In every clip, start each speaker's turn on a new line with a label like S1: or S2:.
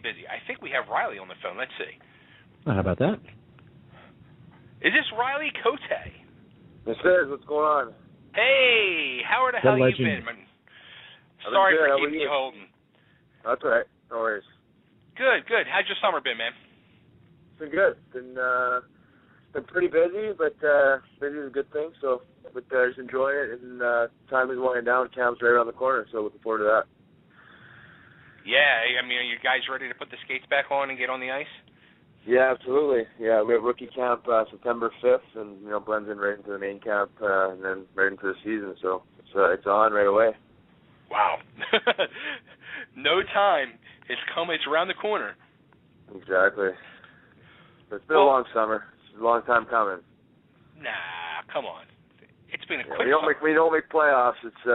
S1: busy. I think we have Riley on the phone. Let's see.
S2: How about that?
S1: Is this Riley Cote?
S3: This is. What's going on?
S1: Hey, how the hell you been, man? Sorry for keeping you holding.
S3: That's all right. No worries.
S1: Good. How's your summer been, man?
S3: It's been good. Been pretty busy, but busy is a good thing. So, just enjoy it. And time is winding down. Camp's right around the corner, so looking forward to that.
S1: Yeah, I mean, are you guys ready to put the skates back on and get on the ice?
S3: Yeah, absolutely. Yeah, we have rookie camp September 5th, and blends in right into the main camp, and then right into the season. So it's on right away.
S1: Wow. No time. It's around the corner.
S3: Exactly. It's been a long summer. It's a long time coming.
S1: Nah, come on. It's been a quick
S3: summer. We don't make playoffs. It's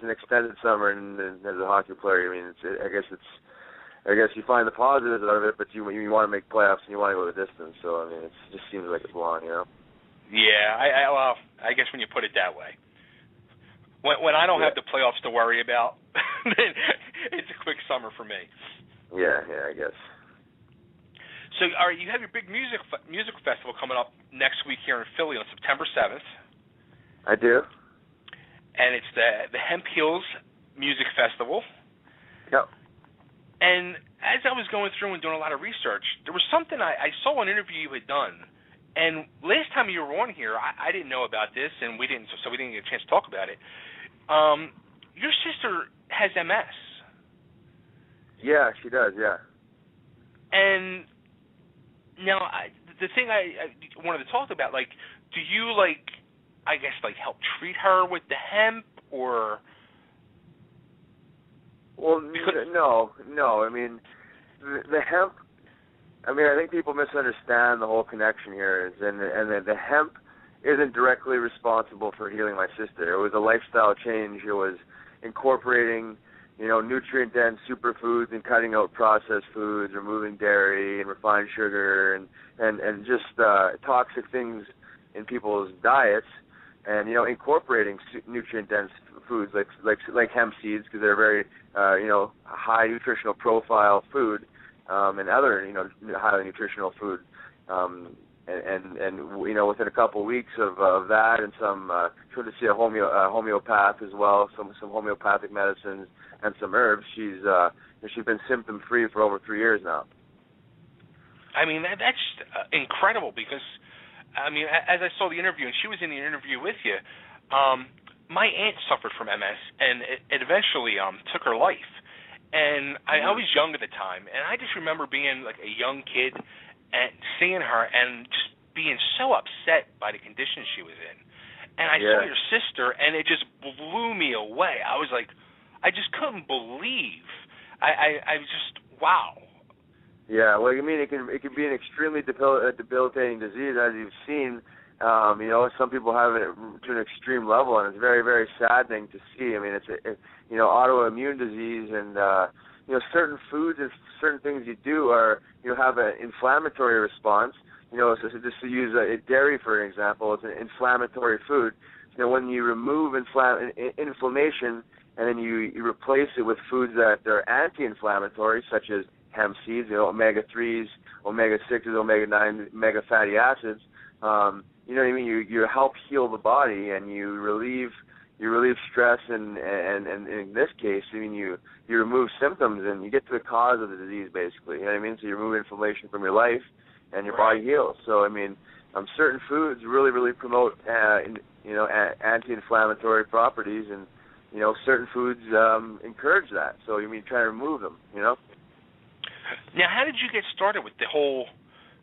S3: an extended summer, and as a hockey player, I mean, I guess you find the positives out of it, but you want to make playoffs and you want to go the distance. So I mean, it just seems like it's long,
S1: Yeah, I guess when you put it that way. When I don't have the playoffs to worry about, then it's a quick summer for me.
S3: Yeah, I guess.
S1: So, you have your big music festival coming up next week here in Philly on September 7th.
S3: I do.
S1: And it's the Hemp Music Festival.
S3: Yep.
S1: And as I was going through and doing a lot of research, there was something I saw an interview you had done. And last time you were on here, I didn't know about this, and we didn't get a chance to talk about it. Your sister has MS.
S3: Yeah, she does. Yeah.
S1: And now the thing I wanted to talk about, do you help treat her with the hemp, or?
S3: Well, no. I mean, the hemp. I mean, I think people misunderstand the whole connection here, and the hemp isn't directly responsible for healing my sister. It was a lifestyle change. It was incorporating, nutrient-dense superfoods and cutting out processed foods, removing dairy and refined sugar and just toxic things in people's diets, and incorporating nutrient-dense foods like hemp seeds, because they're very high nutritional profile food, and other highly nutritional food, and within a couple of weeks of that, and some she went to see a homeopath as well, some homeopathic medicines and some herbs. She's been symptom free for over 3 years now.
S1: I mean, that's incredible, because I mean, as I saw the interview, and she was in the interview with you, my aunt suffered from MS, and it eventually took her life. And I was young at the time, and I just remember being like a young kid and seeing her and just being so upset by the condition she was in. And I saw your sister, and it just blew me away. I was like, I just couldn't believe. I was just, wow.
S3: Yeah, well, I mean, it can be an extremely debilitating disease, as you've seen. Some people have it to an extreme level, and it's very, very saddening to see. I mean, it's autoimmune disease, and certain foods and certain things you do have an inflammatory response. So just to use dairy for an example, it's an inflammatory food. When you remove inflammation, and then you replace it with foods that are anti-inflammatory, such as hemp seeds, omega-3s, omega-6s, omega-9, mega fatty acids. You know what I mean? You help heal the body, and you relieve stress, and in this case, I mean, you remove symptoms, and you get to the cause of the disease, basically. You know what I mean? So you remove inflammation from your life, and your body heals. So I mean, certain foods really, really promote anti-inflammatory properties, and certain foods encourage that. So you mean try to remove them,
S1: Now, how did you get started with the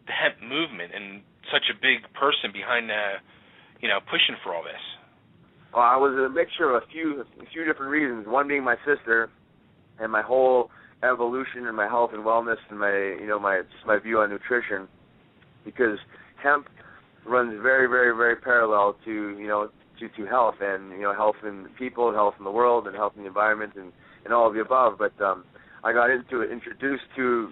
S1: hemp movement and such a big person behind pushing for all this?
S3: Well, I was a mixture of a few different reasons. One being my sister, and my whole evolution and my health and wellness, and my view on nutrition, because hemp runs very, very, very parallel to health, and health in people, and health in the world, and health in the environment, and all of the above. But I got introduced to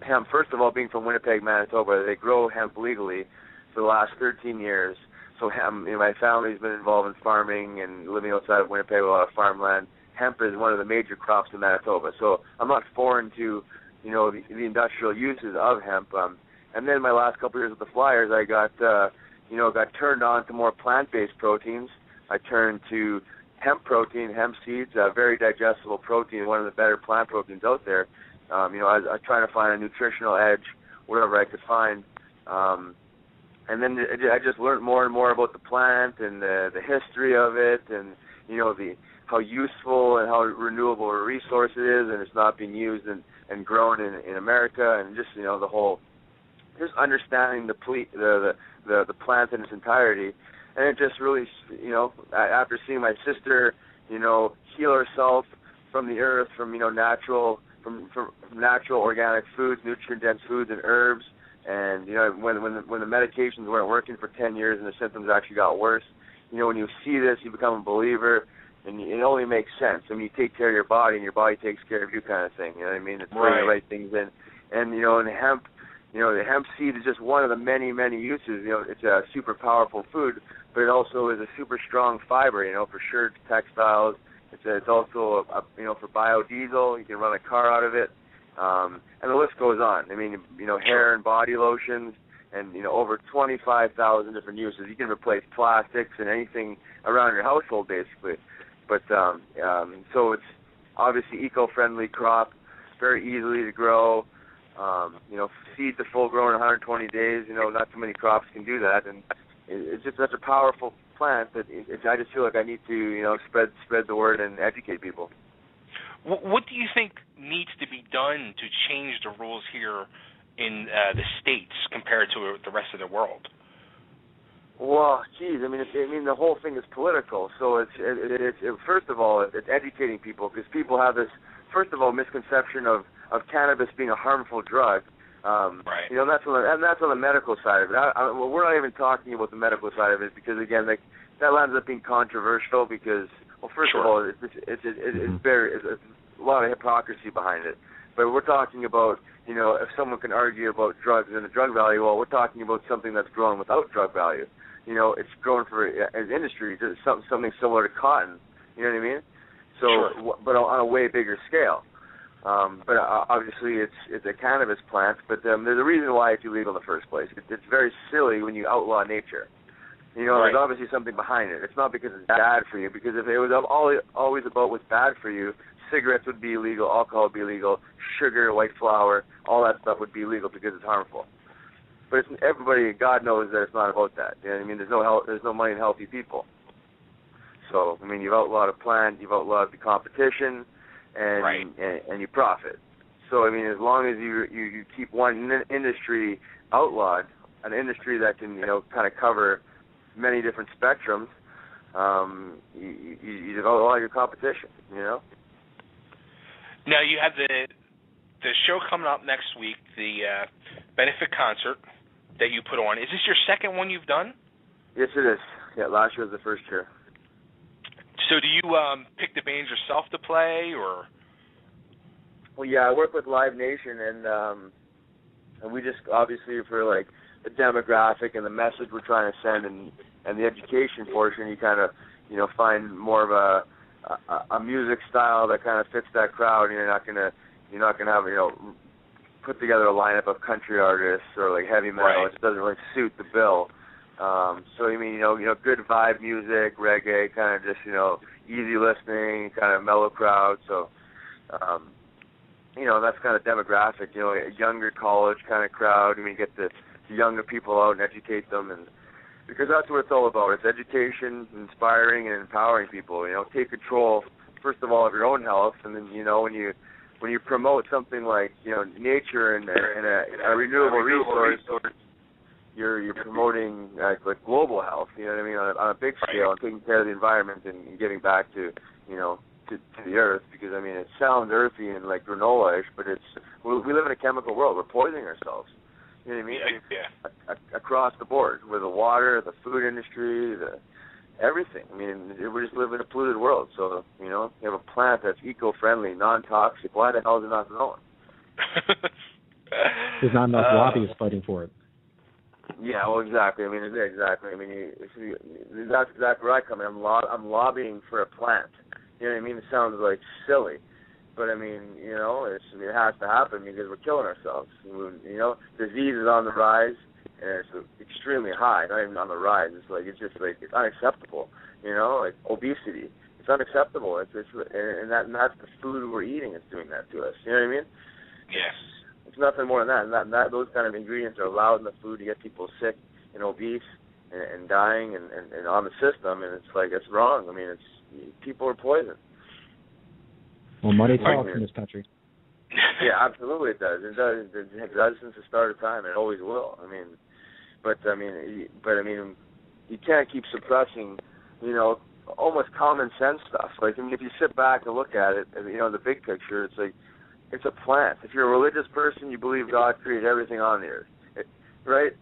S3: hemp, first of all, being from Winnipeg, Manitoba. They grow hemp legally for the last 13 years. So hemp, my family's been involved in farming and living outside of Winnipeg with a lot of farmland. Hemp is one of the major crops in Manitoba. So I'm not foreign to the industrial uses of hemp. And then my last couple of years with the Flyers, I got turned on to more plant-based proteins. I turned to hemp protein, hemp seeds, a very digestible protein, one of the better plant proteins out there. I was trying to find a nutritional edge, whatever I could find. And then I just learned more and more about the plant and the history of it, and how useful and how renewable a resource it is, and it's not being used and grown in America, and just the whole, just understanding the plant in its entirety. And it just really, after seeing my sister, heal herself from the earth, from natural organic foods, nutrient-dense foods and herbs, and when the medications weren't working for 10 years and the symptoms actually got worse, when you see this, you become a believer, and it only makes sense. I mean, you take care of your body, and your body takes care of you, kind of thing. You know what I mean? It's putting the right things in, and and hemp. The hemp seed is just one of the many, many uses. It's a super powerful food, but it also is a super strong fiber. For shirts, textiles. It's also for biodiesel. You can run a car out of it, and the list goes on. I mean, hair and body lotions, and over 25,000 different uses. You can replace plastics and anything around your household, basically. But so it's obviously eco-friendly crop, very easily to grow. Seed to full grown in 120 days. Not too many crops can do that, and it's just such a powerful plant that I just feel like I need to, spread the word and educate people.
S1: What do you think needs to be done to change the rules here in the States compared to the rest of the world?
S3: Well, geez, I mean, the whole thing is political. So it's first of all, it's educating people, because people have this, first of all, misconception of cannabis being a harmful drug.
S1: Right.
S3: And that's on the medical side of it. We're not even talking about the medical side of it, because again, that ends up being controversial, because, well, first of all, it's a lot of hypocrisy behind it. But we're talking about, if someone can argue about drugs and the drug value, well, we're talking about something that's grown without drug value. It's grown as industry, something similar to cotton. You know what I mean? So,
S1: sure.
S3: But on a way bigger scale. But obviously it's a cannabis plant, but there's a reason why it's illegal in the first place. It's very silly when you outlaw nature.
S1: Right.
S3: There's obviously something behind it. It's not because it's bad for you, because if it was always about what's bad for you, cigarettes would be illegal, alcohol would be illegal, sugar, white flour, all that stuff would be illegal because it's harmful. But everybody, God knows that it's not about that. You know what I mean? There's no money in healthy people. So, I mean, you've outlawed a plant, you've outlawed the competition, and
S1: right.
S3: and you profit. So, I mean, as long as you keep one industry outlawed, an industry that can, kind of cover many different spectrums, you outlaw your competition,
S1: Now, you have the show coming up next week, the benefit concert that you put on. Is this your second one you've done?
S3: Yes, it is. Yeah, last year was the first year.
S1: So do you pick the bands yourself to play, or?
S3: Well, yeah, I work with Live Nation, and we just, obviously, for like the demographic and the message we're trying to send, and the education portion, you kind of, find more of a music style that kind of fits that crowd. And you're not gonna have put together a lineup of country artists or like heavy metal.
S1: Right.
S3: It just doesn't really suit the bill. So I mean, good vibe music, reggae, kind of just easy listening, kind of mellow crowd. So that's kind of demographic. A younger college kind of crowd. I mean, get the younger people out and educate them, and because that's what it's all about. It's education, inspiring, and empowering people. Take control first of all of your own health, and then when you promote something like nature and a renewable resource, you're promoting like global health. You know what I mean, on a big scale, and taking care of the environment and giving back to to the earth. Because I mean, it sounds earthy and like granola-ish, but we live in a chemical world. We're poisoning ourselves. You know what I mean?
S1: Yeah.
S3: Across the board, with the water, the food industry, everything. I mean, we just live in a polluted world. So, you have a plant that's eco-friendly, non-toxic. Why the hell is it not grown?
S2: There's not enough lobbyists fighting for it.
S3: Yeah, well, exactly. I mean, that's exactly where I come in. I'm lobbying for a plant. You know what I mean? It sounds like silly. But I mean, it has to happen because we're killing ourselves. Disease is on the rise, and it's extremely high. Not even on the rise. It's unacceptable. Like obesity. It's unacceptable. It's and that's the food we're eating is doing that to us. You know what I mean?
S1: Yes.
S3: It's nothing more than that. And those kind of ingredients are allowed in the food to get people sick and obese and dying and on the system. And it's wrong. I mean, people are poisoned.
S2: Well, money talks in this country.
S3: Yeah, absolutely it does. It does since the start of time. It always will. But you can't keep suppressing, almost common sense stuff. Like, if you sit back and look at it, the big picture, it's like, it's a plant. If you're a religious person, you believe God created everything on the earth, right?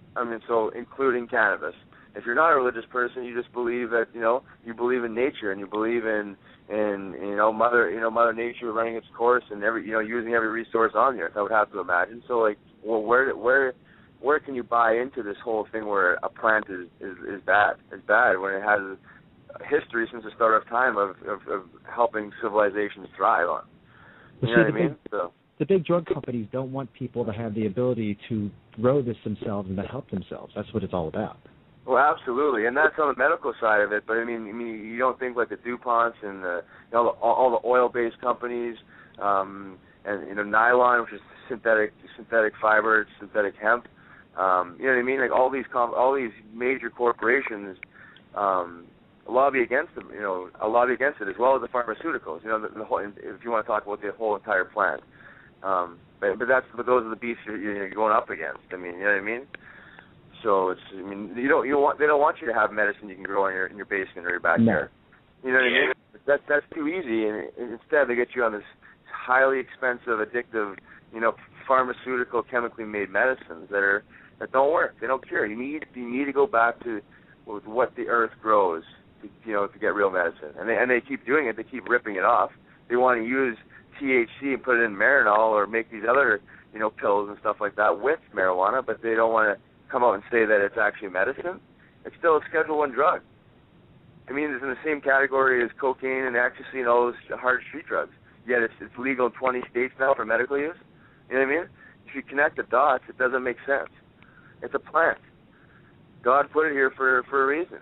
S3: So including cannabis. If you're not a religious person, you just believe that, you believe in nature and you believe in Mother Nature running its course and using every resource on the earth. I would have to imagine. So where can you buy into this whole thing where a plant is bad when it has a history since the start of time of helping civilizations thrive on? You know what I mean?
S2: The big drug companies don't want people to have the ability to grow this themselves and to help themselves. That's what it's all about.
S3: Well, absolutely, and that's on the medical side of it. But you don't think like the DuPonts and all the oil-based companies, and nylon, which is synthetic fiber, synthetic hemp. You know what I mean? Like all these major corporations lobby against them. Lobby against it as well as the pharmaceuticals. The whole, if you want to talk about the whole entire plant. But those are the beasts you're going up against. You know what I mean? So they don't want you to have medicine you can grow in your basement or your backyard. No. You know what I mean? That's too easy, and instead they get you on this highly expensive, addictive, pharmaceutical, chemically made medicines that don't work. They don't cure. You need to go back to what the earth grows to get real medicine, and they keep doing it. They keep ripping it off. They want to use THC and put it in Marinol or make these other pills and stuff like that with marijuana, but they don't want to come out and say that it's actually medicine. It's still a Schedule I drug. It's in the same category as cocaine and ecstasy and all those hard street drugs. Yet it's legal in 20 states now for medical use. You know what I mean? If you connect the dots, it doesn't make sense. It's a plant. God put it here for a reason.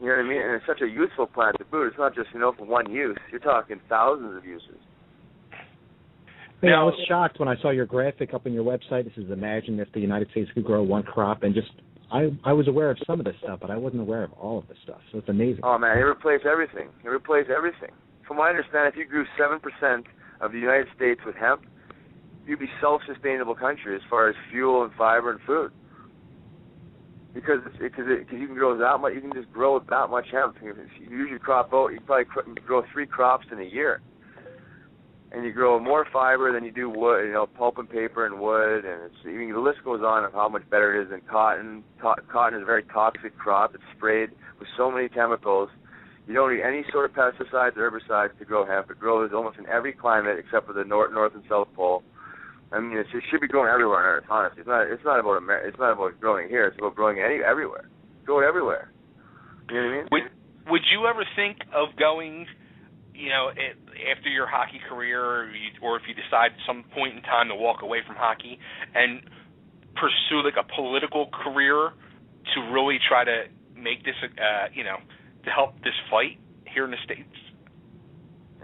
S3: You know what I mean? And it's such a useful plant to boot. It's not just, for one use. You're talking thousands of uses.
S2: I was shocked when I saw your graphic up on your website. This is imagine if the United States could grow one crop, and I was aware of some of this stuff, but I wasn't aware of all of this stuff. So it's amazing.
S3: Oh man, it replaced everything. From what I understand, if you grew 7% of the United States with hemp, you'd be self-sustainable country as far as fuel and fiber and food. Because you can grow that much, you can just grow that much hemp. If you usually crop out, you probably grow 3 crops in a year. And you grow more fiber than you do wood, pulp and paper and wood, and the list goes on of how much better it is than cotton. Cotton is a very toxic crop. It's sprayed with so many chemicals. You don't need any sort of pesticides or herbicides to grow hemp. It grows almost in every climate except for the north and south pole. It should be growing everywhere on Earth. Honestly, it's not about growing here. It's about growing everywhere. Grow it everywhere. You know what I mean?
S1: Would you ever think of going? After your hockey career, or if you decide at some point in time to walk away from hockey and pursue like a political career to really try to make this, to help this fight here in the States?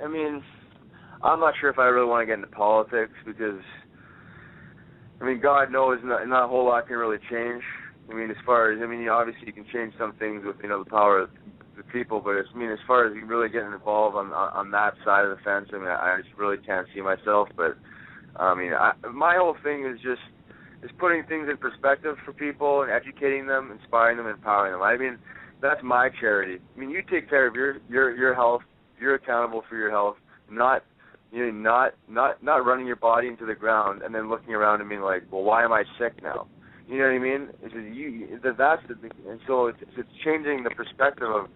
S3: I'm not sure if I really want to get into politics because, God knows not a whole lot can really change. As far as, obviously you can change some things with, the power of the people, but as far as really getting involved on that side of the fence, I just really can't see myself. But my whole thing is putting things in perspective for people and educating them, inspiring them, empowering them. That's my charity. You take care of your health. You're accountable for your health, not running your body into the ground and then looking around and being like, well, why am I sick now? You know what I mean? That's the thing. And so it's changing the perspective of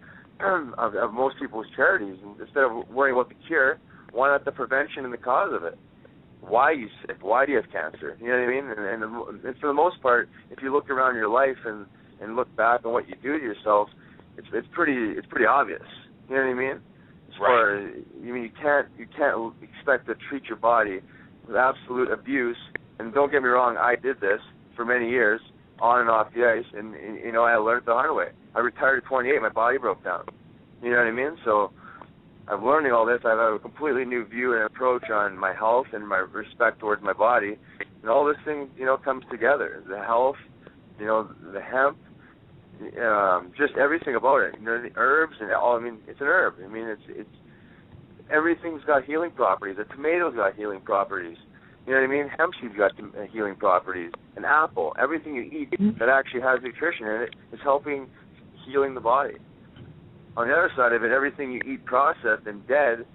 S3: most people's charities. And instead of worrying about the cure, why not the prevention and the cause of it? Why are you sick? Why do you have cancer? You know what I mean? And for the most part, if you look around your life and look back on what you do to yourself, it's pretty obvious. You know what I mean? As far as, you can't expect to treat your body with absolute abuse. And don't get me wrong, I did this for many years, on and off the ice, and I learned the hard way. I retired at 28, my body broke down. You know what I mean? So I'm learning all this. I have a completely new view and approach on my health and my respect towards my body, and all this thing, comes together. The health, the hemp, just everything about it. The herbs and all. It's an herb. It's everything's got healing properties. A tomato's got healing properties. You know what I mean? Hemp seed's got healing properties. An apple, everything you eat that actually has nutrition in it is helping healing the body. On the other side of it, everything you eat processed and dead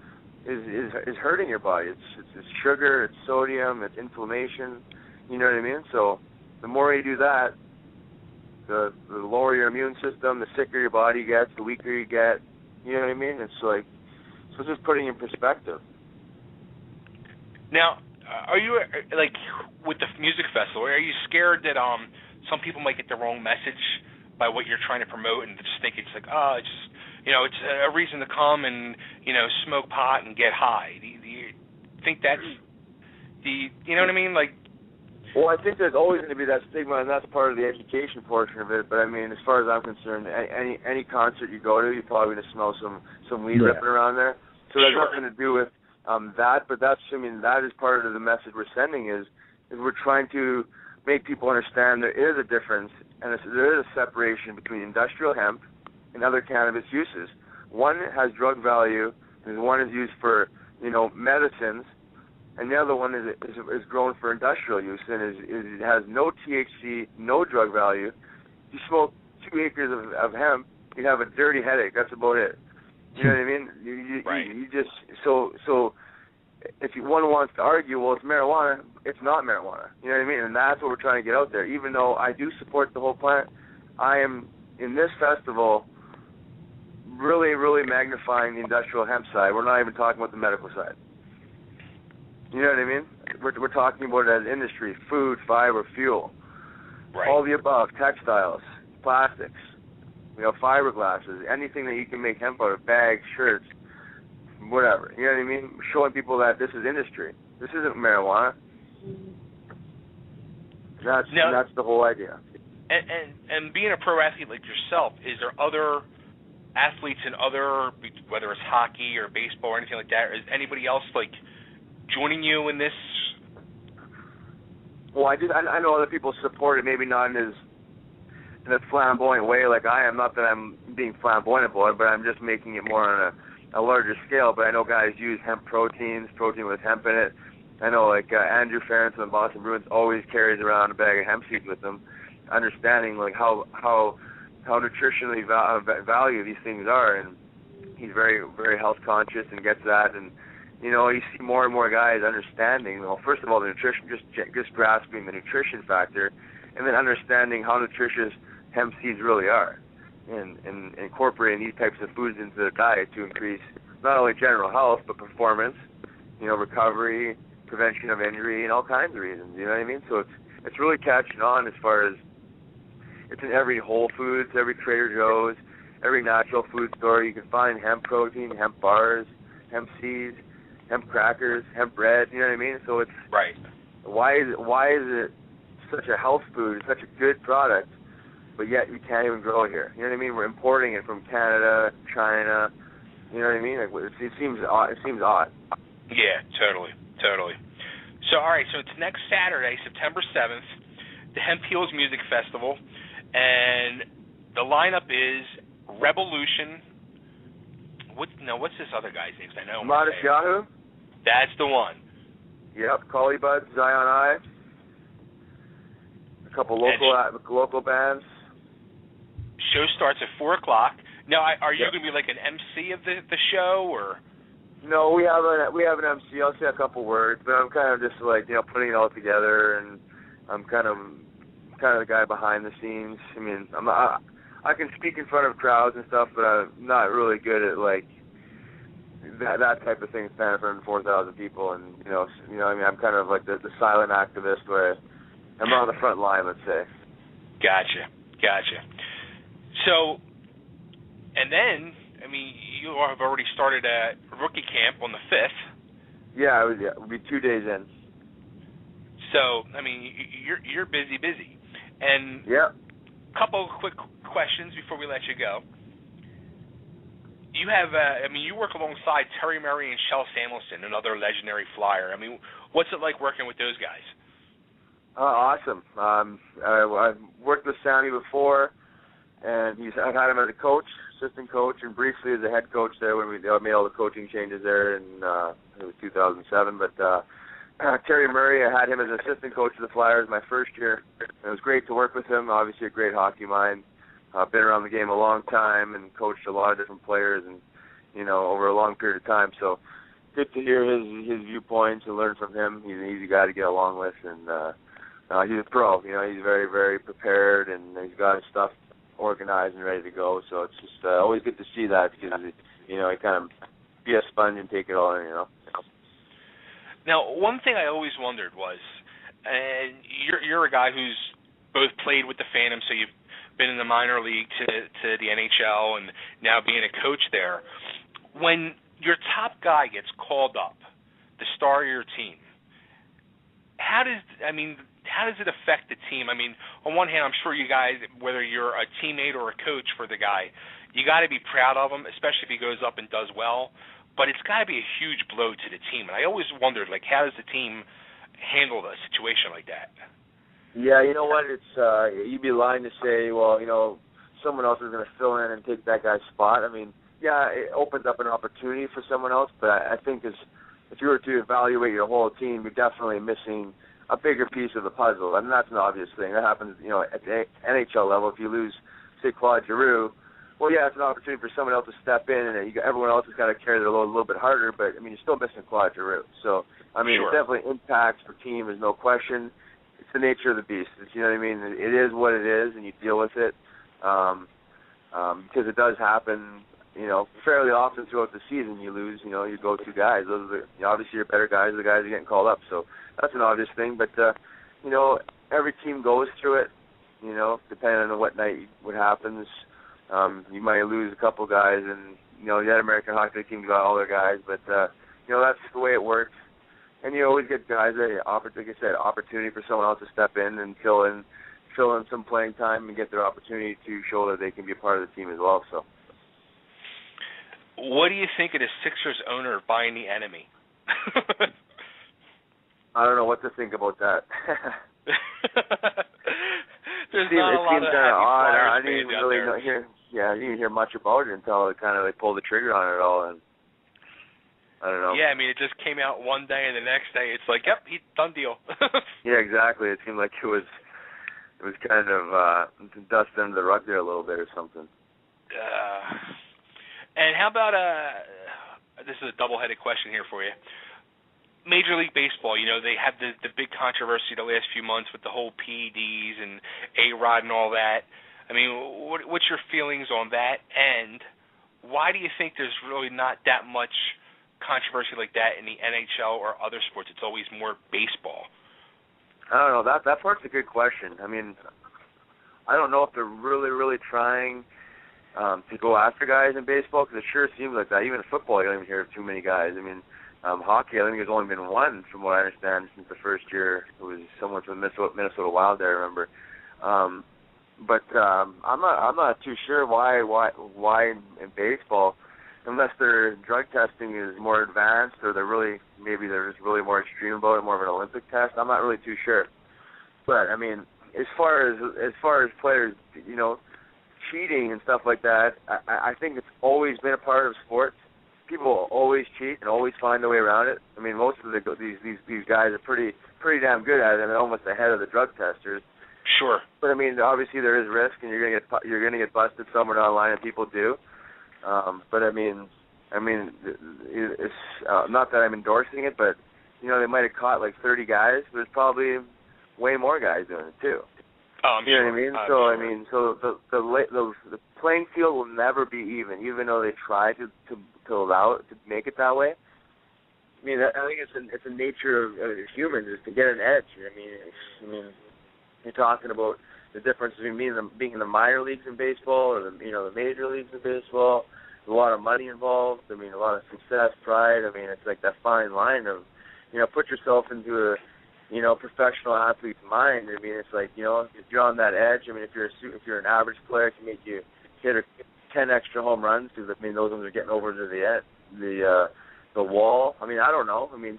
S3: is hurting your body. It's sugar, it's sodium, it's inflammation. You know what I mean? So the more you do that, the lower your immune system, the sicker your body gets, the weaker you get. You know what I mean? So it's just putting in perspective.
S1: Now, are you, like, with the music festival, are you scared that some people might get the wrong message by what you're trying to promote and just think it's like, it's just, it's a reason to come and, smoke pot and get high? Do you think that's you know what I mean? Like,
S3: well, I think there's always going to be that stigma, and that's part of the education portion of it. But as far as I'm concerned, any concert you go to, you're probably going to smell some weed ripping around there. So that's nothing to do with that. But that is part of the message we're sending is we're trying to make people understand there is a difference and there is a separation between industrial hemp and other cannabis uses. One has drug value, and one is used for medicines. And the other one is grown for industrial use, and it has no THC, no drug value. If you smoke 2 acres of hemp, you have a dirty headache. That's about it. You know what I mean?
S1: Right.
S3: You just so if one wants to argue, well, it's marijuana. It's not marijuana. You know what I mean? And that's what we're trying to get out there. Even though I do support the whole plant, I am in this festival really, really magnifying the industrial hemp side. We're not even talking about the medical side. You know what I mean? We're talking about it as industry, food, fiber, fuel, all the above, textiles, plastics, fiberglasses, anything that you can make hemp out of, bags, shirts, whatever. You know what I mean? Showing people that this is industry. This isn't marijuana. That's the whole idea.
S1: And being a pro athlete like yourself, is there other athletes in other, whether it's hockey or baseball or anything like that, or is anybody else like joining you in this?
S3: Well, I know other people support it, maybe not in a flamboyant way like I am. Not that I'm being flamboyant about it, but I'm just making it more on a larger scale. But I know guys use hemp protein with hemp in it. I know Andrew Ferentz from the Boston Bruins always carries around a bag of hemp seeds with him, understanding how nutritionally value these things are, and he's very, very health conscious and gets that. And you see more and more guys understanding, first of all, the nutrition, just grasping the nutrition factor, and then understanding how nutritious hemp seeds really are, and incorporating these types of foods into their diet to increase not only general health, but performance, recovery, prevention of injury, and all kinds of reasons, you know what I mean? So it's really catching on as far as it's in every Whole Foods, every Trader Joe's, every natural food store. You can find hemp protein, hemp bars, hemp seeds, hemp crackers, hemp bread, you know what I mean? So it's
S1: right.
S3: Why is it such a health food, such a good product, but yet we can't even grow it here? You know what I mean? We're importing it from Canada, China. You know what I mean? It seems odd.
S1: Yeah, totally. So all right, so it's next Saturday, September 7th, the Hemp Heals Music Festival, and the lineup is Revolution. What's this other guy's name? I know.
S3: Modest Yahoo.
S1: That's the one.
S3: Yep, Collie Buds, Zion I. A couple local bands.
S1: Show starts at 4:00. Now, are you going to be like an MC of the show, or?
S3: No, we have an MC. I'll say a couple words, but I'm kind of just putting it all together, and I'm kind of the guy behind the scenes. I can speak in front of crowds and stuff, but I'm not really good at that type of thing, standing in front of 4,000 people, and I'm kind of like the silent activist where I'm on the front line, let's say. Gotcha.
S1: So, and then you have already started at rookie camp on the 5th.
S3: Yeah, we'll be 2 days in.
S1: So, I mean, you're busy. And
S3: yeah.
S1: a couple of quick questions before we let you go. You have, you work alongside Terry Murray and Shel Samuelson, another legendary flyer. I mean, what's it like working with those guys?
S3: Awesome. I've worked with Sammy before, and I've had him as a coach, assistant coach, and briefly as a head coach there when we made all the coaching changes there in it was 2007. But Terry Murray, I had him as an assistant coach of the Flyers my first year. It was great to work with him. Obviously, a great hockey mind. Been around the game a long time and coached a lot of different players, and over a long period of time. So good to hear his viewpoints and learn from him. He's an easy guy to get along with, and he's a pro. He's very, very prepared, and he's got his stuff organized and ready to go. So it's just always good to see that because he kind of be a sponge and take it all in.
S1: Now, one thing I always wondered was, and you're a guy who's both played with the Phantom, so you've been in the minor league to the NHL and now being a coach there. When your top guy gets called up, the star of your team, how does it affect the team? I mean, on one hand, I'm sure you guys, whether you're a teammate or a coach for the guy, you got to be proud of him, especially if he goes up and does well. But it's got to be a huge blow to the team. And I always wondered, how does the team handle a situation like that?
S3: Yeah, you know what? It's you'd be lying to say, well, someone else is going to fill in and take that guy's spot. I mean, yeah, it opens up an opportunity for someone else, but I think if you were to evaluate your whole team, you're definitely missing a bigger piece of the puzzle. I mean, that's an obvious thing. That happens, at the NHL level. If you lose, say, Claude Giroux, well, yeah, it's an opportunity for someone else to step in, and everyone else has got to carry their load a little bit harder, but, I mean, you're still missing Claude Giroux. So, I mean,
S1: Sure.
S3: It definitely impacts the team, there's no question. It's the nature of the beast. You know what I mean? It is what it is, and you deal with it because it does happen, fairly often throughout the season. You lose, your go-to guys. Those are obviously your better guys, the guys are getting called up. So that's an obvious thing. But, every team goes through it, depending on what night, what happens. You might lose a couple guys, and, the American Hockey League team got all their guys. But, that's the way it works. And you always get guys that, like I said, opportunity for someone else to step in and fill in some playing time and get their opportunity to show that they can be a part of the team as well. So,
S1: what do you think of the Sixers owner buying the enemy?
S3: I don't know what to think about that.
S1: There's not a lot of happy Flyers fans out there.
S3: I didn't even hear much about it until they pulled the trigger on it all, and I don't know.
S1: Yeah, I mean, it just came out one day, and the next day it's like, yep, done deal.
S3: Yeah, exactly. It seemed like it was kind of dust under the rug there a little bit or something.
S1: And how about this is a double-headed question here for you. Major League Baseball, they had the big controversy the last few months with the whole PEDs and A-Rod and all that. I mean, what's your feelings on that? And why do you think there's really not that much controversy like that in the NHL or other sports? It's always more baseball.
S3: I don't know. That part's a good question. I mean, I don't know if they're really, really trying to go after guys in baseball, because it sure seems like that. Even in football, you don't even hear of too many guys. I mean, hockey, I think there's only been one, from what I understand, since the first year. It was someone from the Minnesota Wild there, I remember. But I'm not too sure why in baseball, unless their drug testing is more advanced, or maybe they're just really more extreme about it, more of an Olympic test. I'm not really too sure. But I mean, as far as players, cheating and stuff like that, I think it's always been a part of sports. People always cheat and always find a way around it. I mean, most of these guys are pretty damn good at it, and they're almost ahead of the drug testers.
S1: Sure.
S3: But I mean, obviously there is risk, and you're gonna get busted somewhere online, and people do. But I mean, it's not that I'm endorsing it, but they might have caught like 30 guys. But there's probably way more guys doing it too.
S1: Oh, I'm sure.
S3: What I mean?
S1: Sure.
S3: So the playing field will never be even though they try to allow it to make it that way. I mean, I think it's a nature of humans is to get an edge. I mean, you're talking about the difference between being in the minor leagues in baseball or the major leagues in baseball. a lot of money involved. I mean, a lot of success, pride. I mean, it's like that fine line of, put yourself into a, professional athlete's mind. I mean, it's like, if you're on that edge. I mean, if you're an average player, it can make you hit 10 extra home runs because I mean those ones are getting over to the wall. I mean, I don't know. I mean,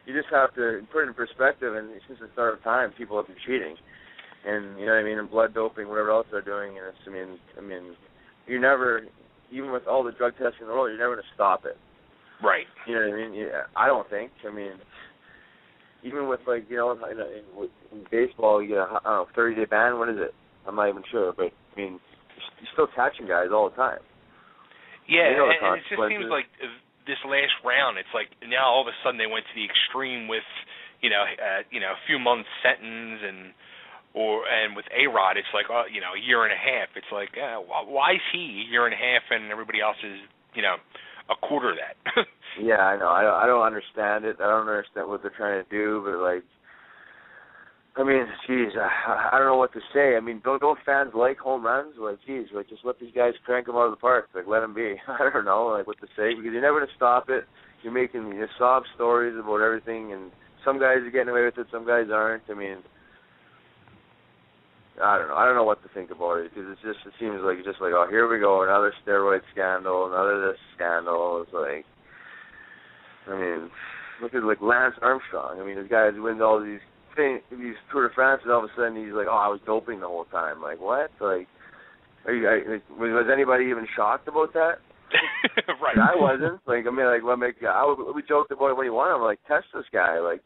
S3: you just have to put it in perspective. And since the start of time, people have been cheating, and and blood doping, whatever else they're doing. And it's, I mean, you never, even with all the drug testing in the world, you're never going to stop it.
S1: Right.
S3: You know what I mean? Yeah, I don't think. I mean, even with like in baseball, you get a 30-day ban. What is it? I'm not even sure, but I mean, you're still catching guys all the time.
S1: Yeah, and it just seems like this last round, it's like now all of a sudden they went to the extreme with, a few months sentence and with A-Rod, it's like a year and a half. It's like why is he a year and a half and everybody else is a quarter of that?
S3: Yeah, I know. I don't understand it. I don't understand what they're trying to do, but like, I mean, geez, I don't know what to say. I mean, don't fans like home runs? Like, geez, like just let these guys crank them out of the park. Like, let them be. I don't know, like what to say, because you're never gonna stop it. You're making sob stories about everything, and some guys are getting away with it, some guys aren't. I mean, I don't know. I don't know what to think about it, because it seems like oh, here we go, another steroid scandal, another this scandal. It's like, I mean, look at like Lance Armstrong. I mean, this guy wins all these Tour de France, and all of a sudden he's like, oh, I was doping the whole time. Like, what? Like, was anybody even shocked about that?
S1: Right.
S3: Like, I wasn't. Like, I mean, like, we joked about it when he won. I'm like, test this guy. Like,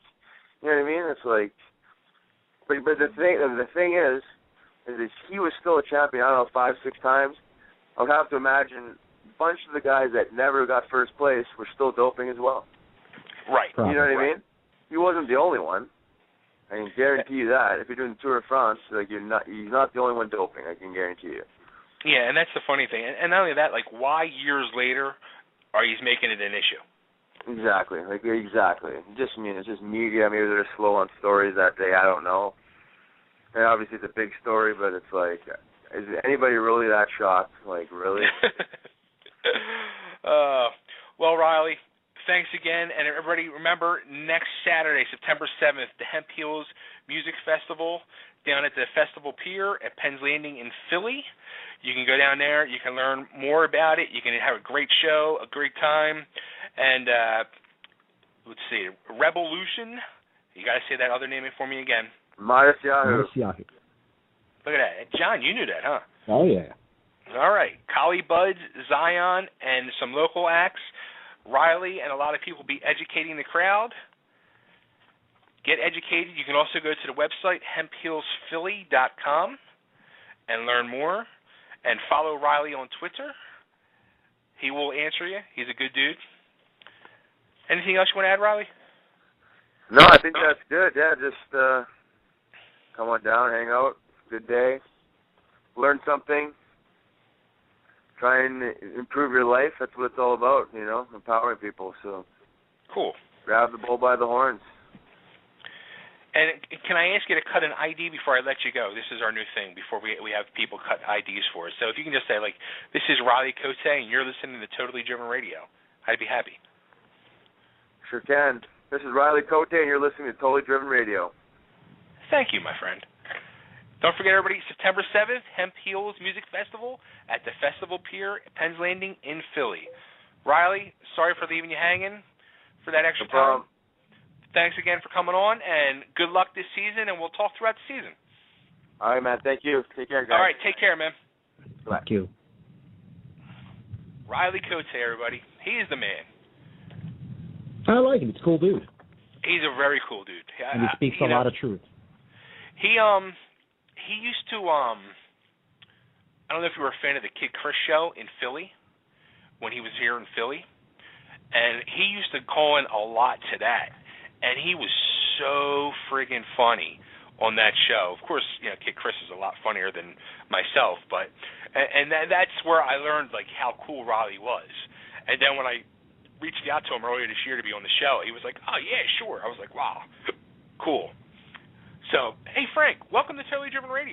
S3: you know what I mean? It's like, but the thing is that he was still a champion. I don't know, 5, 6 times. I would have to imagine a bunch of the guys that never got first place were still doping as well.
S1: Right.
S3: You know what I mean? He wasn't the only one. I can guarantee you that. If you're doing Tour de France, like he's not the only one doping. I can guarantee you.
S1: Yeah, and that's the funny thing. And not only that, like, why years later are you making it an issue?
S3: Exactly. Exactly. It's just media. Maybe they're slow on stories that day. I don't know. And obviously it's a big story, but it's like, is anybody really that shocked? Like, really?
S1: Well, Riley, thanks again. And everybody, remember, next Saturday, September 7th, the Hemp Music Festival down at the Festival Pier at Penn's Landing in Philly. You can go down there. You can learn more about it. You can have a great show, a great time. And let's see, Revolution. You got to say that other name for me again.
S3: Midas Yahoo.
S1: Look at that. John, you knew that, huh?
S2: Oh, yeah.
S1: All right. Collie Buds, Zion, and some local acts. Riley and a lot of people will be educating the crowd. Get educated. You can also go to the website, hemphealsphilly.com, and learn more. And follow Riley on Twitter. He will answer you. He's a good dude. Anything else you want to add, Riley?
S3: No, I think that's good. Yeah, just come on down, hang out. Good day. Learn something. Try and improve your life. That's what it's all about, empowering people. So,
S1: cool.
S3: Grab the bull by the horns.
S1: And can I ask you to cut an ID before I let you go? This is our new thing before we have people cut IDs for us. So if you can just say, like, this is Riley Cote, and you're listening to Totally Driven Radio, I'd be happy.
S3: Sure can. This is Riley Cote, and you're listening to Totally Driven Radio.
S1: Thank you, my friend. Don't forget, everybody, September 7th, Hemp Heals Music Festival at the Festival Pier at Penn's Landing in Philly. Riley, sorry for leaving you hanging for that extra time. Thanks again for coming on, and good luck this season, and we'll talk throughout the season.
S3: All right, man. Thank you. Take care, guys.
S1: All right, take care, man.
S2: Thank you.
S1: Riley Cote, everybody. He is the man.
S2: I like him. He's a cool dude.
S1: He's a very cool dude.
S2: And he speaks a lot of truth.
S1: He used to, I don't know if you were a fan of the Kid Chris show in Philly, when he was here in Philly, and he used to call in a lot to that. And he was so friggin' funny on that show. Of course, Kid Chris is a lot funnier than myself, but that's where I learned like how cool Riley was. And then when I reached out to him earlier this year to be on the show, he was like, "Oh yeah, sure." I was like, "Wow, cool." So, hey Frank, welcome to Totally Driven Radio.